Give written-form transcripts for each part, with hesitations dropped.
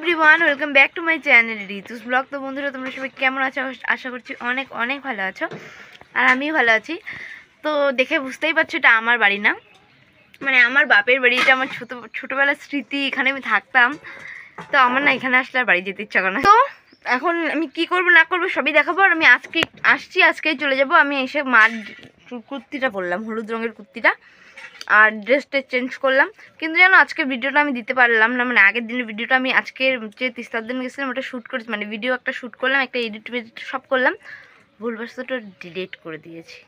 Everyone, welcome back to my channel ঋতুস blog. তো বন্ধুরা, তোমরা সবাই কেমন আছো? আশা করছি অনেক অনেক ভালো আছো, আর আমিও ভালো আছি। তো দেখে বুঝতেই পারছো, এটা আমার বাড়ি না, মানে আমার বাপের বাড়ি। এটা আমার ছোটোবেলার স্মৃতি, এখানে আমি থাকতাম। তো আমার না এখানে আসলে আর বাড়ি যেতে ইচ্ছা করে না। তো এখন আমি কি করব না করবো সবই দেখাবো। আর আমি আজকে আসছি, আজকেই চলে যাব। আমি এসে মার কুর্তিটা পরলাম, হলুদ রঙের কুর্তিটা, আর ড্রেসটা চেঞ্জ করলাম। কিন্তু জানো, আজকের ভিডিওটা আমি দিতে পারলাম না, মানে আগের দিনের ভিডিওটা আমি আজকের যে তিস্তার দিন গেছিলাম ওটা শ্যুট করেছি, মানে ভিডিও একটা শ্যুট করলাম, একটা এডিট সব করলাম, ভুলবশত ডিলিট করে দিয়েছি।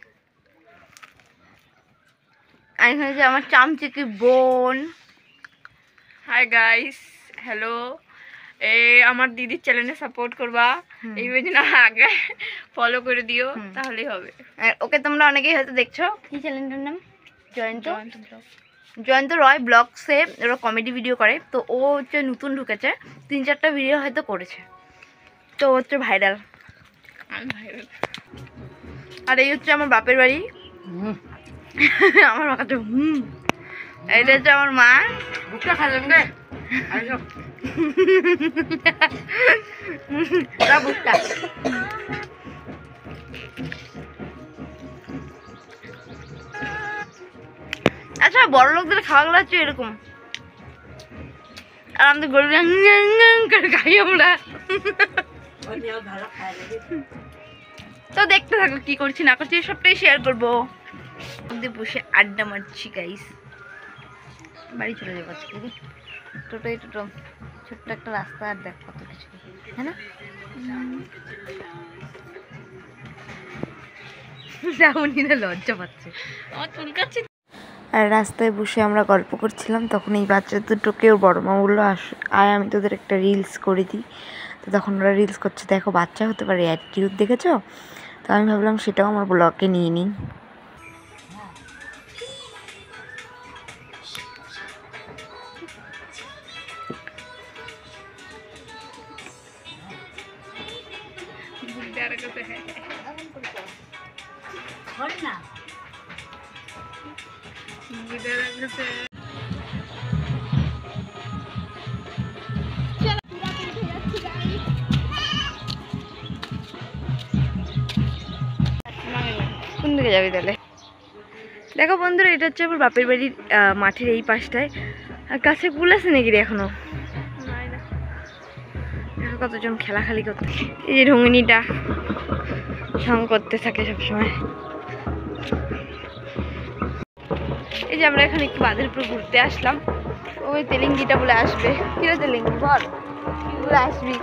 আর এখানে যে আমার চামচিকি বোন, হাই গাইস, হ্যালো। আমার দিদির চ্যানেলে সাপোর্ট করবা, এই জন্য আগে ফলো করে দিও, তাহলেই হবে। আর ওকে তোমরা অনেকেই হয়তো দেখছো, কি চ্যানেলটার নাম? জয়ন্ত রয় ব্লগসে ওরা কমেডি ভিডিও করে। তো ও হচ্ছে নতুন ঢুকেছে, 3-4টা ভিডিও হয়তো করেছে, তো হচ্ছে ভাইরাল। আর এই হচ্ছে আমার বাপের বাড়ি। আমার কাছে এটা হচ্ছে আমার মা। বুকটা খাইলাম গে বুকটা। আচ্ছা, বড় লোকদের খাওয়াগুলো হচ্ছে এরকম, আর আমাদের গরিব করে খাই আমরা। তো দেখতে থাকো কি করছি না করছি, সবটাই শেয়ার করবো। বসে আড্ডা মারছি গাইস। বাড়ি চলে যাবো আজকে। টোটোই টোটো, ছোট্ট একটা রাস্তা, আর দেখ কত কিছু, হ্যাঁ না? লজ্জা পাচ্ছে, আমার চুলকাচ্ছে। আর রাস্তায় বসে আমরা গল্প করছিলাম, তখন এই বাচ্চা দুটোকে ওর বড় মা বললো, আয় আমি তোদের একটা রিলস করে দিই। তো তখন ওরা রিলস করছে, দেখো বাচ্চা হতে পারে, অ্যাটিটিউড দেখেছো? তো আমি ভাবলাম সেটাও আমার ব্লগে নিয়ে নিই। কোন দিকে যাবি তাহলে? দেখো বন্ধুরা, এটা হচ্ছে আমার বাপের বাড়ির মাঠের এই পাশটায়। আর গাছে ফুল আছে নাকি রে এখনো? দেখো কতজন খেলাখালি করতে। এই যে ঢুঙিনিটা ঢং করতে থাকে সবসময়। এই যে আমরা এখানে একটু বাঁধের উপর ঘুরতে আসলাম। ওই তেলেঙ্গিটা বলে আসবে, কিরা তেলেঙ্গি বল বলে আসবি।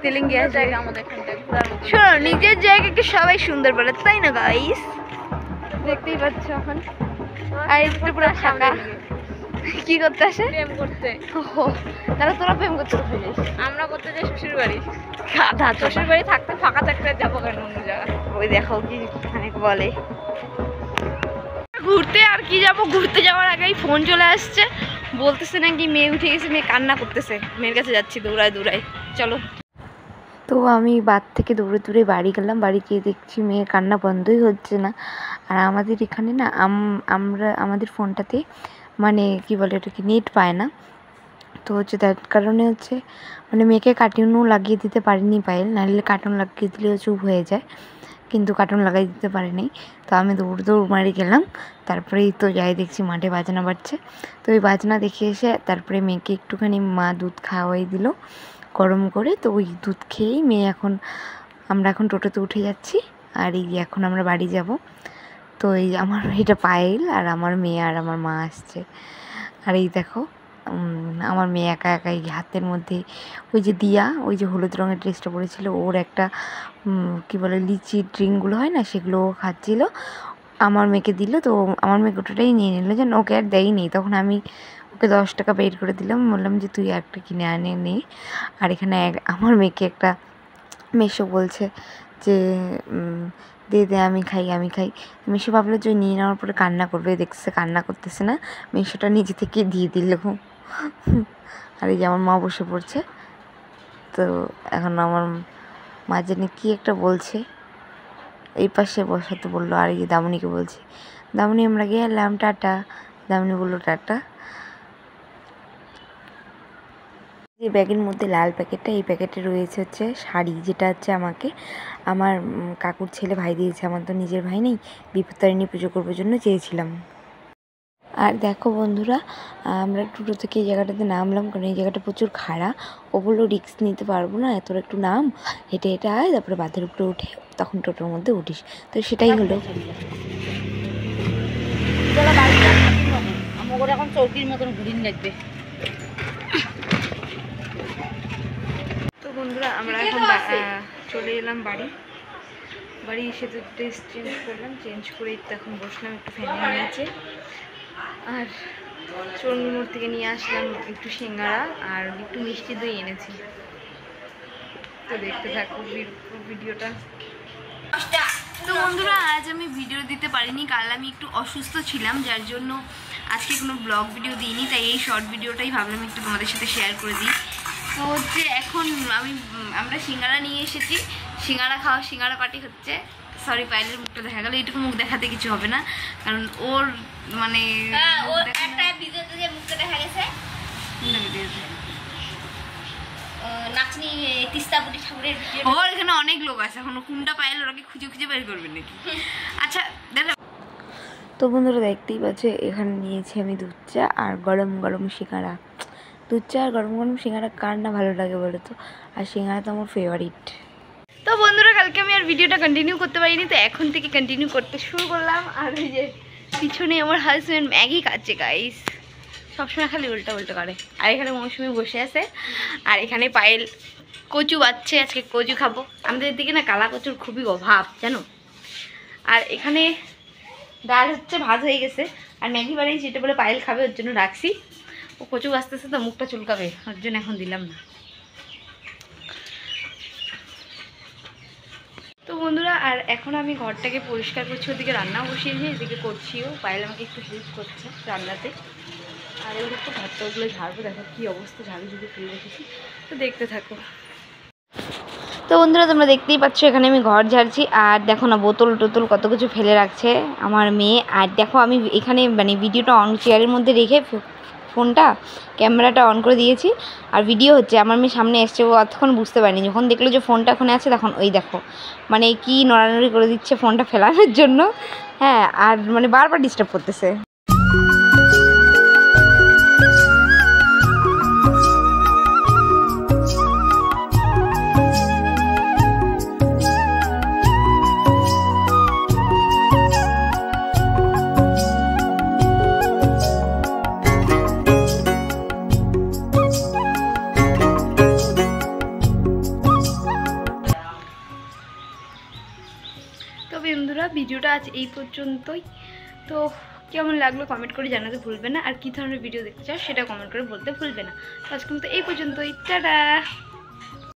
তেলেঙ্গি আসবে আমাদের এখানটায় ঘোরার মতো। শোনো, নিজের জায়গাকে সবাই সুন্দর বলে, তাই না গাইস? দেখতেই পাচ্ছ এখন। আর একটু পুরো ফাঁকা। কি করতে আসে? প্রেম করতে। তাহলে তোরা প্রেম করতে উঠে যাস, আমরা করতে যাই শ্বশুর বাড়ি। গাধা, শ্বশুর বাড়ি থাকতে ফাঁকা থাকতে যাবো কেন অন্য জায়গায়? ওই দেখো কি অনেক বলে ঘুরতে। আর কি যাবো, ঘুরতে যাওয়ার আগেই ফোন চলে আসছে, বলতেছে নাকি মেয়ে উঠে গেছে, মেয়ে কান্না করতেছে। মেয়ের কাছে যাচ্ছি দৌড়ায় দৌড়ায়, চলো। তো আমি বাদ থেকে দৌড়ে দৌড়ে বাড়ি গেলাম। বাড়ি গিয়ে দেখছি মেয়ে কান্না বন্ধই হচ্ছে না। আর আমাদের এখানে না আমাদের ফোনটাতে মানে কি বলে এটাকে, নেট পায় না। তো হচ্ছে তার কারণে হচ্ছে মানে মেয়েকে কার্টুনও লাগিয়ে দিতে পারিনি পায়েল, নাহলে কার্টুন লাগিয়ে দিলেও চুপ হয়ে যায়, কিন্তু কার্টুন লাগাই দিতে পারিনি। তো আমি দৌড় মারি গেলাম। তারপরেই তো যাই দেখছি মাঠে বাজনা বাজছে। তো ওই বাজনা দেখে এসে তারপরে মেয়েকে একটুখানি মা দুধ খাওয়াই দিল গরম করে। তো ওই দুধ খেয়েই আমরা এখন টোটোতে উঠে যাচ্ছি। আর এই এখন আমরা বাড়ি যাব। তো এই আমার এটা পায়েল, আর আমার মেয়ে আর আমার মা আসছে। আর এই দেখো আমার মেয়ে একা একাই হাতের মধ্যে ওই যে দিয়া, ওই যে হলুদ রঙের ড্রেসটা পরেছিল, ওর একটা কি বলে লিচি ড্রিঙ্কগুলো হয় না, সেগুলো খাচ্ছিল। আমার মেয়েকে দিল, তো আমার মেয়ে গোটাটাই নিয়ে নিল, যেন ওকে আর দেয়নি। তখন আমি ওকে 10 টাকা পেড করে দিলাম, বললাম যে তুই একটা কিনে আনে নে। আর এখানে আমার মেয়েকে একটা মেশো বলছে যে দে দে আমি খাই আমি খাই। মেশো ভাবলো যে নিয়ে নেওয়ার পরে কান্না করবে, দেখছে কান্না করতেছে না, মেশোটা নিজে থেকে দিয়ে দিল। আর এই যে আমার মা বসে পড়ছে। তো এখন আমার মা জানি কী একটা বলছে, এই পাশে বসাতে বললো। আর এই যে দামনিকে বলছে, দামনি আমরা গেলাম, টাটা। দামনি বললো টাটা। যে ব্যাগের মধ্যে লাল প্যাকেটটা, এই প্যাকেটে রয়েছে হচ্ছে শাড়ি, যেটা হচ্ছে আমাকে আমার কাকুর ছেলে ভাই দিয়েছে। আমার তো নিজের ভাই নেই, বিপত্তারিণী পুজো করবার জন্য চেয়েছিলাম। আর দেখো বন্ধুরা, আমরা টোটো থেকে এই জায়গাটাতে নামলাম, কারণ এই জায়গাটা প্রচুর খাড়া। ও বললো রিস্ক নিতে পারবো না, তোর একটু নাম, হেঁটে হেঁটে আয়, তারপরে বাঁধের উপরে উঠে তখন টোটোর মধ্যে উঠিস। তো সেটাই হলো। আমার এখন চৌকির মতন ঘুরিন লাগবে। তো বন্ধুরা, আমরা এখন চলে এলাম বাড়ি এসে তো ড্রেস চেঞ্জ করলাম, চেঞ্জ করে তো এখন বসলাম একটু ফ্যানের নিচে। আর চণ্ডী মোড় থেকে নিয়ে আসলাম একটু সিঙ্গারা আর একটু মিষ্টি দই এনেছি। তো দেখতে থাকো ভিডিওটা। তো বন্ধুরা, আজ আমি ভিডিও দিতে পারিনি, কাল আমি একটু অসুস্থ ছিলাম, যার জন্য আজকে কোনো ব্লগ ভিডিও দিইনি। তাই এই শর্ট ভিডিওটাই ভাবলাম একটু তোমাদের সাথে শেয়ার করে দিই। তো হচ্ছে এখন আমরা সিঙ্গারা নিয়ে এসেছি, সিঙ্গারা খাওয়া, সিঙ্গারা পার্টি হচ্ছে। সরি, পায়েলের মুখটা দেখা গেল, এইটুকু মুখ দেখাতে কিছু হবে না, কারণ ওর মানে মুখটা দেখা গেছে। নাচনি তিস্তাপুরি ঠাকুরের ওর এখানে অনেক লোক আছে, এখন কোনটা পাইলে ওরাকে খুঁজে খুঁজে বের করবে নাকি। আচ্ছা দাদা। তো বন্ধুরা দেখতেই পাচ্ছে, এখানে নিয়েছি আমি দুধ চা আর গরম গরম সিঙ্গারা। দুধ চা আর গরম গরম সিঙ্গারা কার না ভালো লাগে বলো তো? আর সিঙ্গারা তো আমার ফেভারিট। তো বন্ধুরা, কালকে আমি আর ভিডিওটা কন্টিনিউ করতে পারিনি, তো এখন থেকে কন্টিনিউ করতে শুরু করলাম। আর ওই যে পিছনে আমার হাজব্যান্ড ম্যাগি খাচ্ছে গাইস, সবসময় খালি উল্টা উল্টো করে। আর এখানে মৌসুমি বসে আছে, আর এখানে পায়েল কচু বাচ্ছে, আজকে কচু খাবো। আমাদের দিকে না কালা কচুর খুবই অভাব জানো। আর এখানে ডাল হচ্ছে, ভাত হয়ে গেছে, আর ম্যাগি বানিয়েছি, যেটা বলে পায়েল খাবে, ওর জন্য রাখছি। ও কচু বাঁচতেছে তো মুখটা চুলকাবে, ওর জন্য এখন দিলাম না। তো বন্ধুরা, আর এখন আমি ঘরটাকে পরিষ্কার করছি, ওদিকে রান্নাও বসিয়েছি, এদিকে করছিও। পায়েল আমাকে একটু হেল্প করছে রান্নাতে। আর এগুলো একটু ঘরটাগুলো ঝাড়বো, দেখো কী অবস্থা, ঝাড়ু ঝুড়ি ফেলে রেখেছি। তো দেখতে থাকো। তো বন্ধুরা, তোমরা দেখতেই পাচ্ছ এখানে আমি ঘর ঝাড়ছি, আর দেখো না বোতল টোতল কত কিছু ফেলে রাখছে আমার মেয়ে। আর দেখো আমি এখানে মানে ভিডিওটা অন চেয়ারের মধ্যে রেখে ফোনটা ক্যামেরাটা অন করে দিয়েছি, আর ভিডিও হচ্ছে। আমার মেয়ে সামনে এসছে, ও অতক্ষণ বুঝতে পারিনি, যখন দেখলো যে ফোনটা ওখানে আছে তখন ওই দেখো মানে কি নড়ানড়ি করে দিচ্ছে ফোনটা ফেলানোর জন্য। হ্যাঁ, আর মানে বারবার ডিস্টার্ব করতেছে। বন্ধুরা, ভিডিওটা আজ এই পর্যন্তই। তো কেমন লাগলো কমেন্ট করে জানাতে ভুলবে না, আর কী ধরনের ভিডিও দেখতে চাও সেটা কমেন্ট করে বলতে ভুলবে না। তো আজকে মতো এই পর্যন্তই, টাটা।